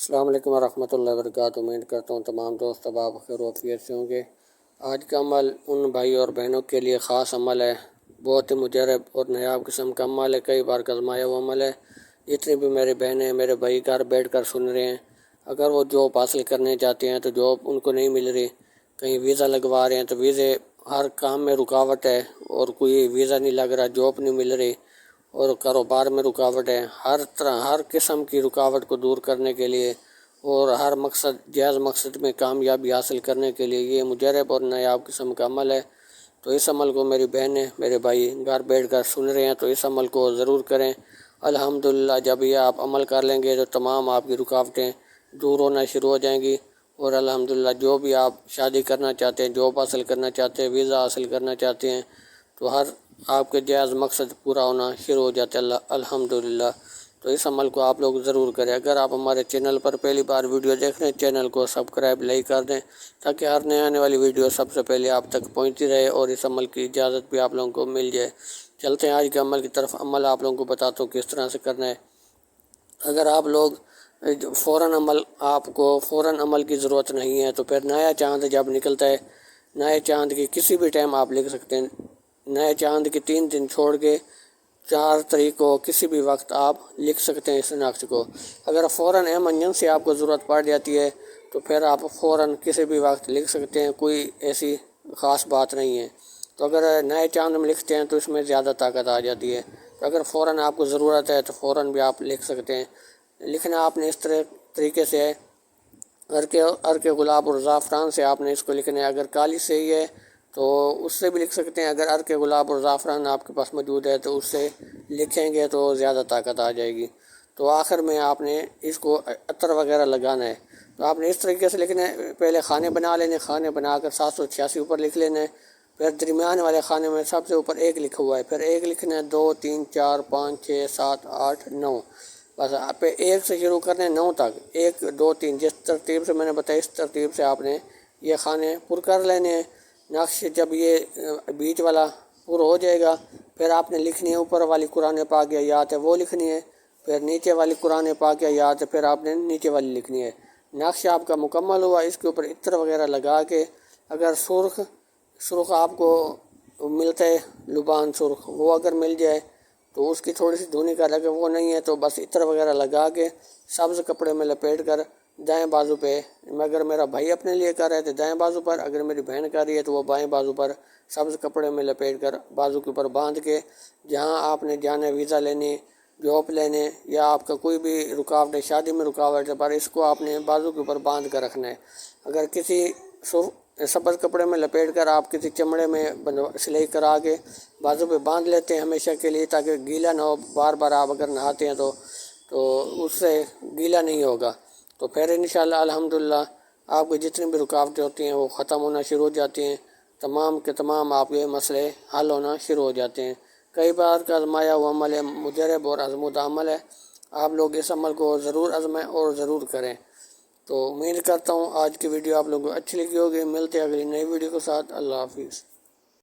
السلام علیکم ورحمۃ اللہ وبرکاتہ۔ امید کرتا ہوں تمام دوست اب آپ خیر و عافیت سے ہوں گے۔ آج کا عمل ان بھائی اور بہنوں کے لیے خاص عمل ہے، بہت ہی مجرب اور نایاب قسم کا عمل ہے، کئی بار آزمایا ہوا عمل ہے۔ جتنی بھی میرے بہنیں میرے بھائی گھر بیٹھ کر سن رہے ہیں، اگر وہ جاب حاصل کرنے چاہتے ہیں تو جاب ان کو نہیں مل رہی، کہیں ویزا لگوا رہے ہیں تو ویزے ہر کام میں رکاوٹ ہے اور کوئی ویزا نہیں لگ رہا، جاب نہیں مل رہی اور کاروبار میں رکاوٹ ہے، ہر طرح ہر قسم کی رکاوٹ کو دور کرنے کے لیے اور ہر مقصد جائز مقصد میں کامیابی حاصل کرنے کے لیے یہ مجرب اور نایاب قسم کا عمل ہے۔ تو اس عمل کو میری بہنیں میرے بھائی گھر بیٹھ کر سن رہے ہیں تو اس عمل کو ضرور کریں۔ الحمدللہ جب یہ آپ عمل کر لیں گے تو تمام آپ کی رکاوٹیں دور ہونا شروع ہو جائیں گی، اور الحمدللہ جو بھی آپ شادی کرنا چاہتے ہیں، جاب حاصل کرنا چاہتے ہیں، ویزا حاصل کرنا چاہتے ہیں تو ہر آپ کے جائز مقصد پورا ہونا شروع ہو جاتے ہیں الحمدللہ۔ تو اس عمل کو آپ لوگ ضرور کریں۔ اگر آپ ہمارے چینل پر پہلی بار ویڈیو دیکھ رہے ہیں، چینل کو سبسکرائب لائک کر دیں تاکہ ہر نئے آنے والی ویڈیو سب سے پہلے آپ تک پہنچتی رہے اور اس عمل کی اجازت بھی آپ لوگوں کو مل جائے۔ چلتے ہیں آج کے عمل کی طرف۔ عمل آپ لوگوں کو بتاتا ہوں کس طرح سے کرنا ہے۔ اگر آپ لوگ آپ کو فوراً عمل کی ضرورت نہیں ہے تو پھر نیا چاند جب نکلتا ہے، نئے چاند کی کسی بھی ٹائم آپ لکھ سکتے ہیں، نئے چاند کی 3 دن چھوڑ کے 4 تاریخ کو کسی بھی وقت آپ لکھ سکتے ہیں اس نقش کو۔ اگر فوراً ایمرجنسی آپ کو ضرورت پڑ جاتی ہے تو پھر آپ فوراً کسی بھی وقت لکھ سکتے ہیں، کوئی ایسی خاص بات نہیں ہے۔ تو اگر نئے چاند میں لکھتے ہیں تو اس میں زیادہ طاقت آ جاتی ہے، تو اگر فوراً آپ کو ضرورت ہے تو فوراً بھی آپ لکھ سکتے ہیں۔ لکھنا آپ نے اس طریقے سے ہے، عرق گلاب اور زعفران سے آپ نے اس کو لکھنا ہے۔ اگر کالی سے ہی ہے تو اس سے بھی لکھ سکتے ہیں، اگر عرق گلاب اور زعفران آپ کے پاس موجود ہے تو اس سے لکھیں گے تو زیادہ طاقت آ جائے گی۔ تو آخر میں آپ نے اس کو عطر وغیرہ لگانا ہے، تو آپ نے اس طریقے سے لکھنا ہے۔ پہلے خانے بنا لینے، خانے بنا کر 786 اوپر لکھ لینا ہے، پھر درمیان والے خانے میں سب سے اوپر 1 لکھا ہوا ہے، پھر 1 لکھنا ہے، 2 3 4 5 6 7 8 9، بس آپ 1 سے شروع کرنے 9 تک، 1 2 3 جس ترتیب سے میں نے بتایا اس ترتیب سے آپ نے یہ خانے پر کر لینے ہیں۔ نقش جب یہ بیچ والا پر ہو جائے گا پھر آپ نے لکھنی ہے اوپر والی قرآن پاک کی آیات ہے وہ لکھنی ہے، پھر نیچے والی قرآن پاک کی آیات ہے پھر آپ نے نیچے والی لکھنی ہے۔ نقش آپ کا مکمل ہوا، اس کے اوپر عطر وغیرہ لگا کے اگر سرخ آپ کو ملتا ہے، لبان سرخ وہ اگر مل جائے تو اس کی تھوڑی سی دھونی کر لگے، وہ نہیں ہے تو بس عطر وغیرہ لگا کے سبز کپڑے میں لپیٹ کر دائیں بازو پہ، اگر میرا بھائی اپنے لیے کر رہا ہے تو دائیں بازو پر، اگر میری بہن کر رہی ہے تو وہ بائیں بازو پر سبز کپڑے میں لپیٹ کر بازو کے اوپر باندھ کے جہاں آپ نے جانا ہے ویزا لینے، جاب لینے یا آپ کا کوئی بھی رکاوٹ ہے، شادی میں رکاوٹ ہے، پر اس کو آپ نے بازو کے اوپر باندھ کر رکھنا ہے۔ اگر کسی سبز کپڑے میں لپیٹ کر آپ کسی چمڑے میں سلائی کرا کے بازو پہ باندھ لیتے ہیں ہمیشہ کے لیے تاکہ گیلا نہ ہو، بار بار آپ اگر نہاتے ہیں تو اس سے گیلا نہیں ہوگا، تو پھر انشاءاللہ الحمدللہ آپ کو جتنی بھی رکاوٹیں ہوتی ہیں وہ ختم ہونا شروع ہو جاتی ہیں، تمام کے تمام آپ کے مسئلے حل ہونا شروع ہو جاتے ہیں۔ کئی بار کا آزمایا ہوا عمل ہے، مجرب اور آزمودہ عمل ہے، آپ لوگ اس عمل کو ضرور آزمائیں اور ضرور کریں۔ تو امید کرتا ہوں آج کی ویڈیو آپ لوگوں کو اچھی لگی ہوگی، ملتے ہیں اگلی نئی ویڈیو کے ساتھ۔ اللہ حافظ۔